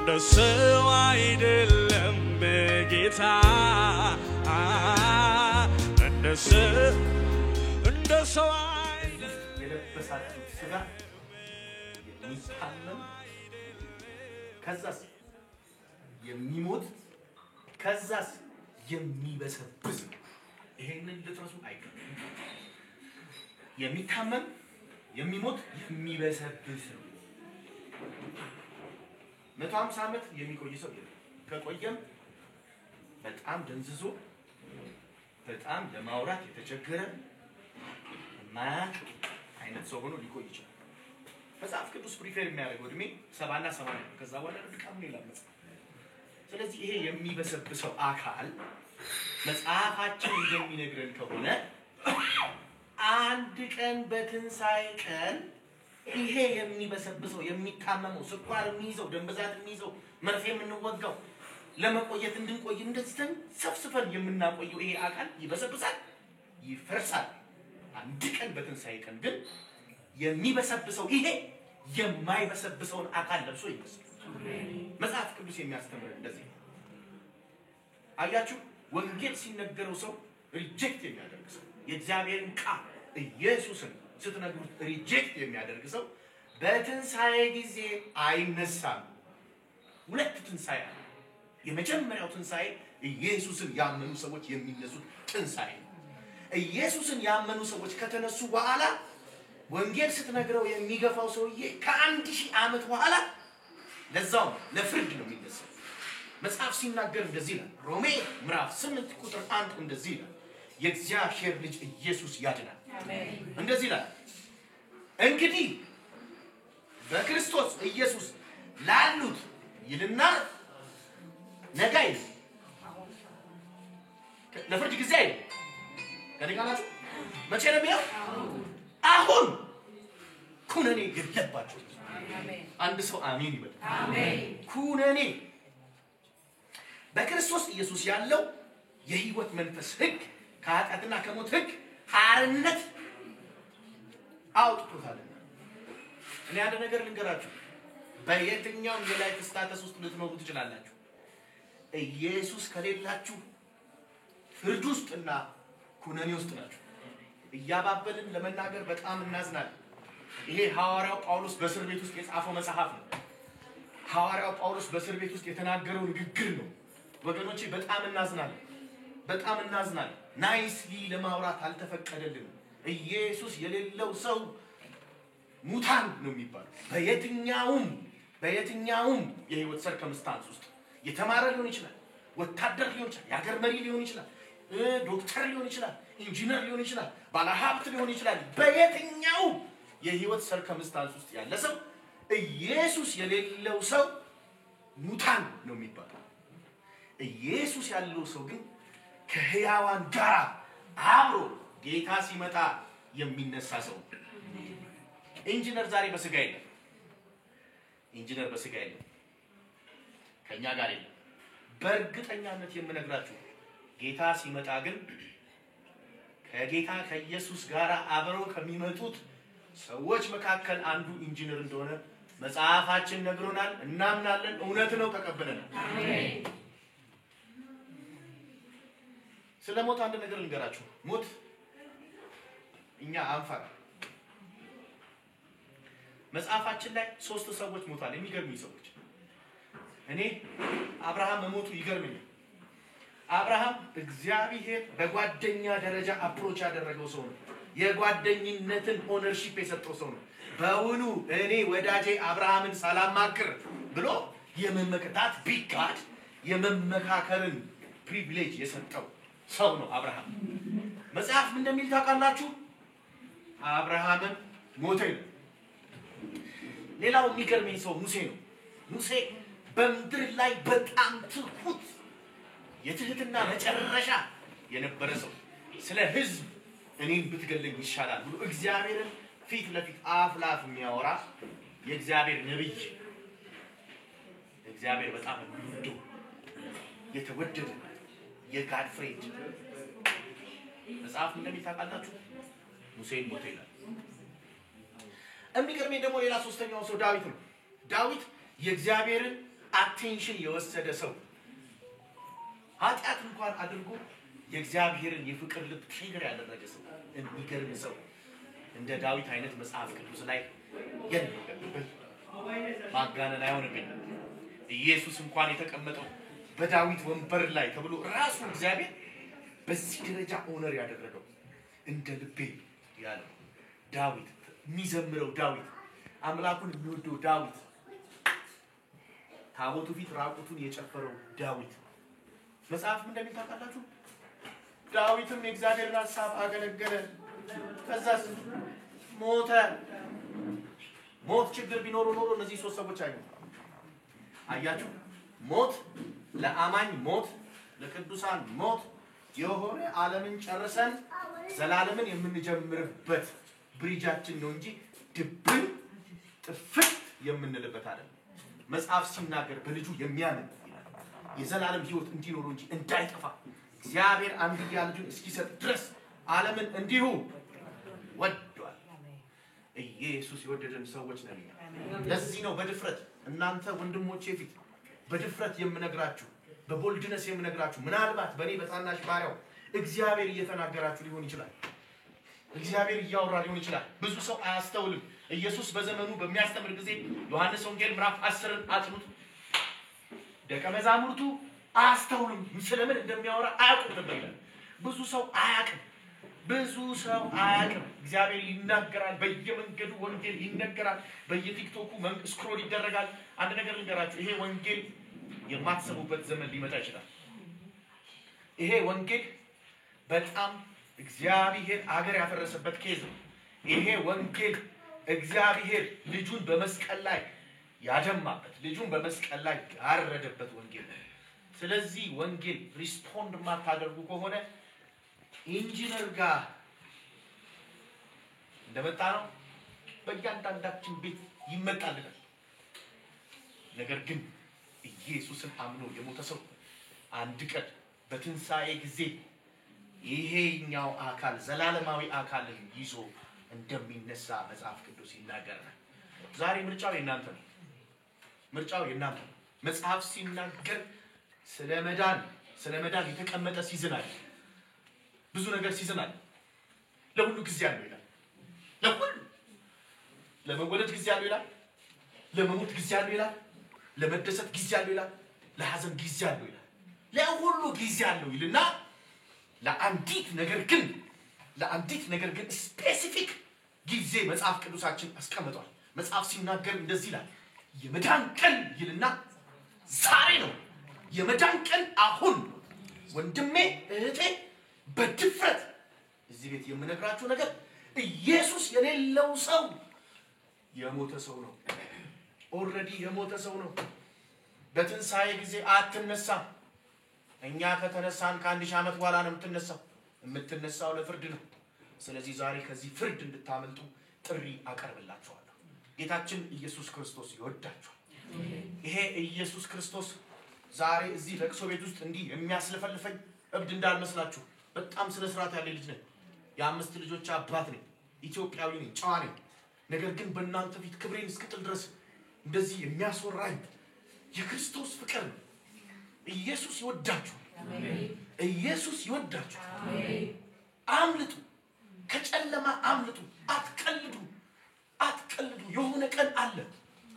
እንደሰው አይደለም በጌታ እንደሰው የለበሳችሁ ስጋ የሚታመም ከዛስ የሚሞት ከዛስ የሚበሰብስ ይሄንን ልትረሱ አይገባም። የሚታመም የሚሞት የሚበሰብስ 150 ዓመት የሚቆይ ሰው ከቆየም በጣም ደንዝዞ በጣም ለማውራት የተቸገረ ማክ አይነት ሰው ሆኖ ሊቆይ ይችላል። መጽሐፍ ቅዱስ ፕሪፌር የሚያደርገው እድሜ 70 እና 80 ከዛ በኋላ ድካም ነው ይላል። ስለዚህ ይሄ የሚበሰብሰው አካል መጽሐፋችን እንደሚነግረን ከሆነ አንድ ቀን በትንሣኤ ቀን ይሄ የሚበሰብሰው የሚታመመው ስኳር የሚይዘው ደም ብዛት የሚይዘው መርፌ የምንወጋው ለመቆየት እንድንቆይ እንደዚህ ሰፍስፈን የምናቆየው ይሄ አካል ይበሰብሳል፣ ይፈርሳል። አንድ ቀን በትንሣኤ ቀን ግን የሚበሰብሰው ይሄ የማይበሰብሰውን አካል ለብሶ ይመስላል። መጽሐፍ ቅዱስ የሚያስተምር እንደዚህ ነው። አያችሁ፣ ወንጌል ሲነገረው ሰው ሪጀክት የሚያደርግ ሰው የእግዚአብሔርን ቃል ኢየሱስን ስትነግሩት ሪጀክት የሚያደርግ ሰው በትንሣኤ ጊዜ አይነሳም። ሁለት ትንሣኤ አለ። የመጀመሪያው ትንሣኤ ኢየሱስን ያመኑ ሰዎች የሚነሱት ትንሣኤ ነው። ኢየሱስን ያመኑ ሰዎች ከተነሱ በኋላ ወንጌል ስትነግረው የሚገፋው ሰውዬ ከ1000 ዓመት በኋላ ለዛው ለፍርድ ነው የሚነሳው። መጽሐፍ ሲናገር እንደዚህ ይላል። ሮሜ ምዕራፍ 8 ቁጥር 1 እንደዚህ ይላል። የእግዚአብሔር ልጅ ኢየሱስ ያድናል። አሜን። እንደዚህ ይላል። እንግዲህ በክርስቶስ ኢየሱስ ላሉት ይልና ነገ ይል ለፍርድ ጊዜ አይል ከደጋላችሁ መቼ ነው የሚለው? አሁን ኩነኔ የለባቸው። አሜን። አንድ ሰው አሜን ይበል። አሜን። ኩነኔ በክርስቶስ ኢየሱስ ያለው የህይወት መንፈስ ህግ ከኃጢአትና ከሞት ህግ አርነት አውጥቶታልና። እኔ አንድ ነገር ልንገራችሁ፣ በየትኛውም የላይፍ ስታተስ ውስጥ ልትኖሩ ትችላላችሁ። ኢየሱስ ከሌላችሁ ፍርድ ውስጥና ኩነኔ ውስጥ ናችሁ። እያባበልን ለመናገር በጣም እናዝናለን። ይሄ ሐዋርያው ጳውሎስ በእስር ቤት ውስጥ የጻፈው መጽሐፍ ነው። ሐዋርያው ጳውሎስ በእስር ቤት ውስጥ የተናገረው ንግግር ነው። ወገኖቼ በጣም እናዝናለን፣ በጣም እናዝናለን። ናይስሊ ለማውራት አልተፈቀደልንም። ኢየሱስ የሌለው ሰው ሙታን ነው የሚባለው። በየትኛውም የህይወት ሰርከምስታንስ ውስጥ የተማረ ሊሆን ይችላል፣ ወታደር ሊሆን ይችላል፣ የሀገር መሪ ሊሆን ይችላል፣ ዶክተር ሊሆን ይችላል፣ ኢንጂነር ሊሆን ይችላል፣ ባለሀብት ሊሆን ይችላል። በየትኛው የህይወት ሰርከምስታንስ ውስጥ ያለ ሰው ኢየሱስ የሌለው ሰው ሙታን ነው የሚባለው። ኢየሱስ ያለው ሰው ግን ከህያዋን ጋር አብሮ ጌታ ሲመጣ የሚነሳ ሰው። ኢንጂነር ዛሬ በስጋ የለም። ኢንጂነር በስጋ የለም፣ ከኛ ጋር የለም። በእርግጠኛነት የምነግራችሁ ጌታ ሲመጣ ግን ከጌታ ከኢየሱስ ጋር አብረው ከሚመጡት ሰዎች መካከል አንዱ ኢንጂነር እንደሆነ መጽሐፋችን ነግሮናል። እናምናለን። እውነት ነው፣ ተቀበለናል። አሜን። ስለ ሞት አንድ ነገር ልንገራችሁ። ሞት እኛ አንፈራ። መጽሐፋችን ላይ 3 ሰዎች ሞታል። የሚገርሙኝ ሰዎች። እኔ አብርሃም መሞቱ ይገርመኛል። አብርሃም እግዚአብሔር በጓደኛ ደረጃ አፕሮች ያደረገው ሰው ነው። የጓደኝነትን ኦነርሺፕ የሰጠው ሰው ነው። በውኑ እኔ ወዳጄ አብርሃምን ሳላማክር ብሎ የመመከታት ቢጋድ የመመካከርን ፕሪቪሌጅ የሰጠው ሰው ነው አብርሃም። መጽሐፍ ምን እንደሚል ታውቃላችሁ? አብርሃምን ሞተ ይላል። ሌላው የሚገርመኝ ሰው ሙሴ ነው። ሙሴ በምድር ላይ በጣም ትሁት የትህትና መጨረሻ የነበረ ሰው፣ ስለ ህዝብ እኔን ብትገለኝ ይሻላል ብሎ እግዚአብሔርን ፊት ለፊት አፍ ላፍ የሚያወራ የእግዚአብሔር ነብይ፣ እግዚአብሔር በጣም የሚወደው የተወደደ የጋድ ፍሬንድ። መጽሐፍ እንደሚል ታውቃላችሁ? ሙሴን ሞተ ይላል። የሚገርመኝ ደግሞ ሌላ ሶስተኛው ሰው ዳዊት ነው። ዳዊት የእግዚአብሔርን አቴንሽን የወሰደ ሰው ኃጢአት እንኳን አድርጎ የእግዚአብሔርን የፍቅር ልብ ትሪገር ያደረገ ሰው የሚገርም ሰው እንደ ዳዊት አይነት መጽሐፍ ቅዱስ ላይ የለም። ማጋነን አይሆንብኝ። ኢየሱስ እንኳን የተቀመጠው በዳዊት ወንበር ላይ ተብሎ ራሱ እግዚአብሔር በዚህ ደረጃ ኦነር ያደረገው እንደ ልቤ ያለው ዳዊት የሚዘምረው ዳዊት አምላኩን የሚወደው ዳዊት ታቦቱ ፊት ራቁቱን የጨፈረው ዳዊት መጽሐፍ ምን እንደሚል ታውቃላችሁ? ዳዊትም የእግዚአብሔርን ሐሳብ አገለገለ ከዛስ ሞተ። ሞት ችግር ቢኖር ኖሮ እነዚህ ሶስት ሰዎች አያችሁ? ሞት ለአማኝ ሞት ለቅዱሳን ሞት የሆነ ዓለምን ጨርሰን ዘላለምን የምንጀምርበት ብሪጃችን ነው እንጂ ድብን ጥፍት የምንልበት አይደለም። መጽሐፍ ሲናገር በልጁ የሚያምን የዘላለም ሕይወት እንዲኖር እንጂ እንዳይጠፋ እግዚአብሔር አንድያ ልጁን እስኪሰጥ ድረስ ዓለምን እንዲሁ ወዷል። ኢየሱስ የወደደን ሰዎች ነን። ለዚህ ነው በድፍረት እናንተ ወንድሞቼ ፊት በድፍረት የምነግራችሁ በቦልድነስ የምነግራችሁ። ምናልባት በኔ በታናሽ ባሪያው እግዚአብሔር እየተናገራችሁ ሊሆን ይችላል። እግዚአብሔር እያወራ ሊሆን ይችላል። ብዙ ሰው አያስተውልም። ኢየሱስ በዘመኑ በሚያስተምር ጊዜ ዮሐንስ ወንጌል ምዕራፍ 10 አጥኑት። ደቀ መዛሙርቱ አያስተውሉም። ስለምን እንደሚያወራ አያውቁም ነበር ይላል። ብዙ ሰው አያውቅም። እግዚአብሔር ይናገራል። በየመንገዱ ወንጌል ይነገራል። በየቲክቶኩ ስክሮል ይደረጋል። አንድ ነገር ልንገራችሁ፣ ይሄ ወንጌል የማትሰሙበት ዘመን ሊመጣ ይችላል። ይሄ ወንጌል በጣም እግዚአብሔር አገር ያፈረሰበት ኬዝ ነው። ይሄ ወንጌል እግዚአብሔር ልጁን በመስቀል ላይ ያደማበት ልጁን በመስቀል ላይ ያረደበት ወንጌል ነው። ስለዚህ ወንጌል ሪስፖንድ ማታደርጉ ከሆነ ኢንጂነር ጋር እንደመጣ ነው በእያንዳንዳችን ቤት ይመጣልናል። ነገር ግን ኢየሱስን አምኖ የሞተ ሰው አንድ ቀን በትንሣኤ ጊዜ ይሄኛው አካል ዘላለማዊ አካልን ይዞ እንደሚነሳ መጽሐፍ ቅዱስ ይናገራል። ዛሬ ምርጫው የእናንተ ነው። መጽሐፍ ሲናገር ስለ መዳን የተቀመጠ ሲዝን አለ። ብዙ ነገር ሲዝን አለ። ለሁሉ ጊዜ አለው ይላል። ለሁሉ ለመወለድ ጊዜ አለው ይላል። ለመሞት ጊዜ አለው ይላል። ለመደሰት ጊዜ አለው ይላል። ለሐዘን ጊዜ አለው ይላል። ለሁሉ ጊዜ አለው ይልና ለአንዲት ነገር ግን ስፔሲፊክ ጊዜ መጽሐፍ ቅዱሳችን አስቀምጧል። መጽሐፍ ሲናገር እንደዚህ ይላል። የመዳን ቀን ይልና ዛሬ ነው። የመዳን ቀን አሁን። ወንድሜ እህቴ በድፍረት እዚህ ቤት የምነግራችሁ ነገር ኢየሱስ የሌለው ሰው የሞተ ሰው ነው። ኦልሬዲ የሞተ ሰው ነው። በትንሣኤ ጊዜ አትነሳም። እኛ ከተነሳን ከ1000 ዓመት በኋላ ነው የምትነሳው ለፍርድ ነው። ስለዚህ ዛሬ ከዚህ ፍርድ እንድታመልጡ ጥሪ አቀርብላችኋለሁ። ጌታችን ኢየሱስ ክርስቶስ ይወዳችኋል። ይሄ ኢየሱስ ክርስቶስ ዛሬ እዚህ ለቅሶ ቤት ውስጥ እንዲህ የሚያስለፈልፈኝ እብድ እንዳልመስላችሁ በጣም ስነ ስርዓት ያለ ልጅ ነኝ። የ5 ልጆች አባት ነኝ። ኢትዮጵያዊ ነኝ። ጨዋ ነኝ። ነገር ግን በእናንተ ፊት ክብሬን እስክጥል ድረስ እንደዚህ የሚያስወራኝ የክርስቶስ ፍቅር ነው። ኢየሱስ ይወዳችኋል። ኢየሱስ ይወዳችኋል። አምልጡ፣ ከጨለማ አምልጡ። አትቀልዱ። የሆነ ቀን አለ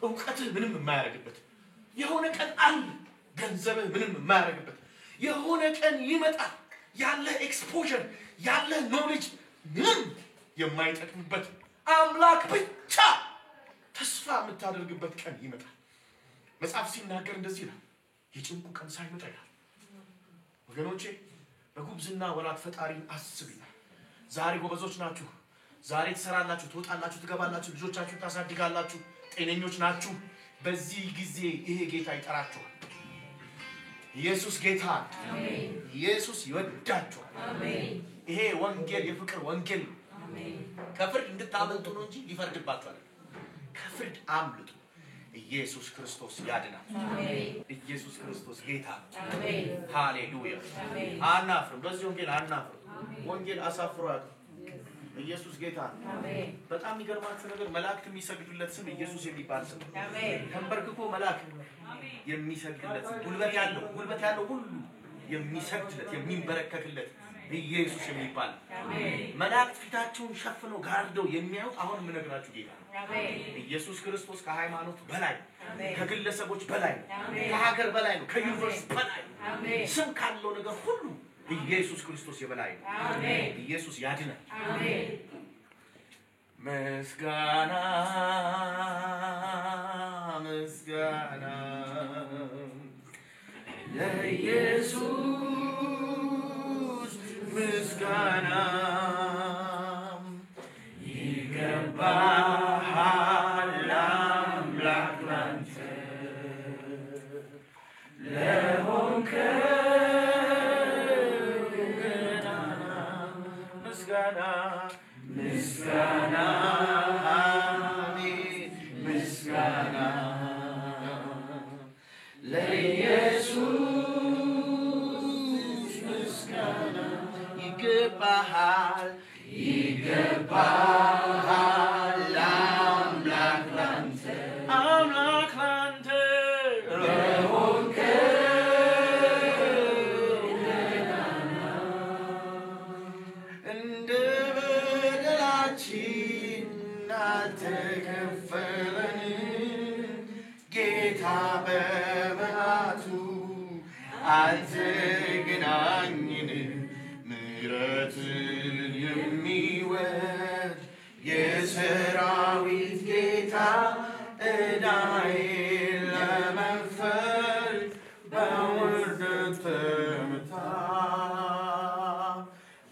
እውቀትህ ምንም የማያደርግበት። የሆነ ቀን አለ ገንዘብህ ምንም የማያደርግበት። የሆነ ቀን ይመጣል ያለ ኤክስፖዠር ያለ ኖሌጅ ምንም የማይጠቅምበት አምላክ ብቻ ተስፋ የምታደርግበት ቀን ይመጣል። መጽሐፍ ሲናገር እንደዚህ ይላል፣ የጭንቁ ቀን ሳይመጣ ይላል። ወገኖቼ በጉብዝና ወራት ፈጣሪን አስብ ይላል። ዛሬ ጎበዞች ናችሁ። ዛሬ ትሰራላችሁ፣ ትወጣላችሁ፣ ትገባላችሁ፣ ልጆቻችሁን ታሳድጋላችሁ፣ ጤነኞች ናችሁ። በዚህ ጊዜ ይሄ ጌታ ይጠራችኋል። ኢየሱስ ጌታ አሜን። ኢየሱስ ይወዳችኋል። አሜን። ይሄ ወንጌል የፍቅር ወንጌል አሜን። ከፍርድ እንድታመልጡ ነው እንጂ ሊፈርድባችሁ አይደለም። ከፍርድ አምልጡ። ኢየሱስ ክርስቶስ ያድናል። አሜን። ኢየሱስ ክርስቶስ ጌታ አሜን። ሃሌሉያ አሜን። አናፍርም። በዚህ ወንጌል አናፍርም። ወንጌል አሳፍሮ ያውቃል። ኢየሱስ ጌታ አሜን በጣም የሚገርማችሁ ነገር መላእክት የሚሰግዱለት ስም ኢየሱስ የሚባል ስም አሜን ተንበርክኮ መላእክት የሚሰግዱለት ጉልበት ያለው ሁሉ የሚሰግድለት የሚንበረከክለት ኢየሱስ የሚባል አሜን መላእክት ፊታቸውን ሸፍነው ጋርደው የሚያዩት አሁን ምነግራችሁ ጌታ አሜን ኢየሱስ ክርስቶስ ከሃይማኖት በላይ ከግለሰቦች በላይ ከሀገር በላይ ነው ከዩኒቨርሲቲ በላይ አሜን ስም ካለው ነገር ሁሉ ኢየሱስ ክርስቶስ የበላይ ነው አሜን ኢየሱስ ያድናል አሜን ምስጋና ለኢየሱስ ምስጋና ይገባሃል አምላክ ላንተ ምስጋና አሜን ምስጋና ለኢየሱስ ምስጋና ይገባሃል አምላክ ላንተ እንደ በደላችን አልተከፈለን ጌታ በምሕረቱ አልተገናኘን ምሕረትን የሚወድ የሰራዊት ጌታ ዕዳዬን ለመክፈል በውርደት ተመታ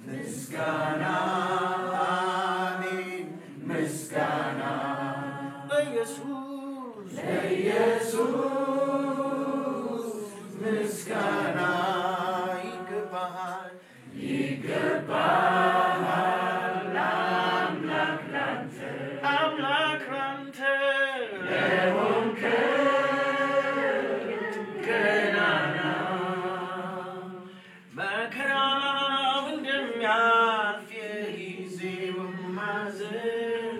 ምስጋና አሜን ምስጋና ለኢየሱስ ምስጋና ይገባሃል አምላክ ላንተ ለሆንከው ገናና መከራው እንደሚያልፍ የጊዜው ማዘን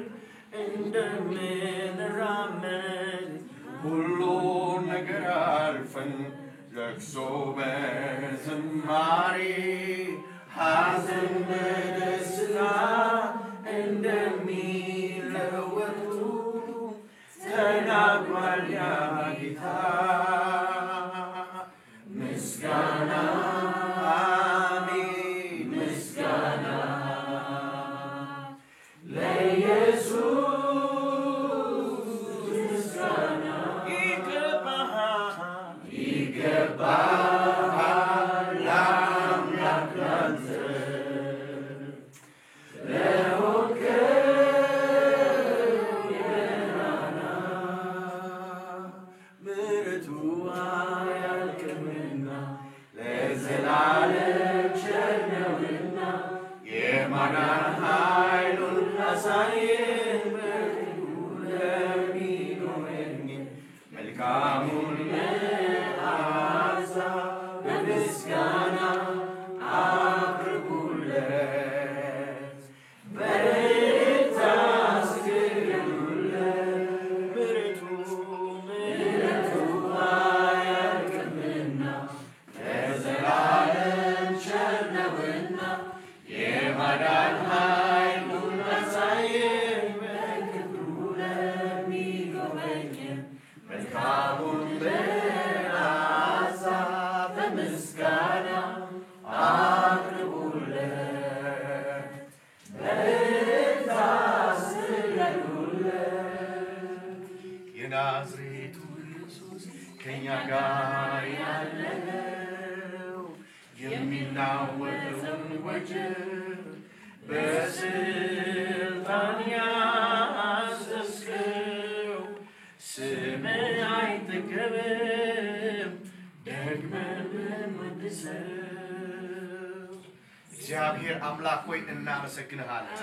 እንደምንራመድ ሁሉ ነገር አልፈን ለቅሶ በዝማሬ ሐዘን በደስታ እንደሚለወጡ ተናግሯል ያ ጌታ ምስጋና አሜን ምስጋና ለኢየሱስ ምስጋና ይገባሃል አምላክ ላንተ ለሆንከው ገናና ምሕረቱ አያልቅምና ለዘላለም ቸር ነውና የማዳን ኃይሉን አሳየን በክብሩ ለሚኖረኝ መልካሙን መዓዛ በምስጋና አቅርቡለት በእልልታ ስገዱለት ምሕረቱ አያልቅምና ለዘላለም ቸር ነውና የማዳን ኃይሉን አሳየን በክብሩ ለሚጎበኝ መልካሙን መዓዛ በምስጋና አቅርቡለት በእልልታ ስገዱለት የናዝሬቱ ኢየሱስ ከእኛ ጋር ያለው የሚናወጠውን ወጀብ በስልጣን ያዘዝከው ስምህ አይጠገብም ደግመን ብንወድሰው እግዚአብሔር አምላክ ሆይ እናመሰግንሃለን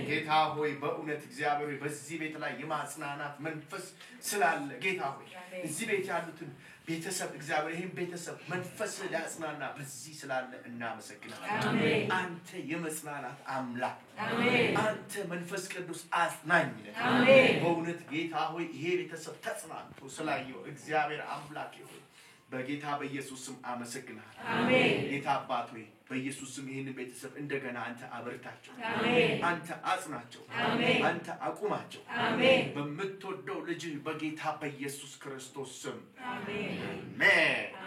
ጌታ ሆይ በእውነት እግዚአብሔር በዚህ ቤት ላይ የማጽናናት መንፈስ ስላለ ጌታ ሆይ እዚህ ቤት ያሉትን ቤተሰብ እግዚአብሔር ይሄን ቤተሰብ መንፈስ ሊያጽናና በዚህ ስላለ እናመሰግናለን አሜን አንተ የመጽናናት አምላክ አሜን አንተ መንፈስ ቅዱስ አጽናኝ ነህ አሜን በእውነት ጌታ ሆይ ይሄ ቤተሰብ ተጽናንቶ ስላየው እግዚአብሔር አምላክ ይሁን በጌታ በኢየሱስ ስም አመሰግናለሁ አሜን ጌታ አባት ሆይ በኢየሱስ ስም ይሄን ቤተሰብ እንደገና አንተ አበርታቸው አሜን አንተ አጽናቸው አሜን አንተ አቁማቸው አሜን በምትወደው ልጅ በጌታ በኢየሱስ ክርስቶስ ስም አሜን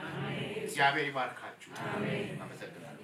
አሜን እግዚአብሔር ይባርካችሁ አሜን አመሰግናለሁ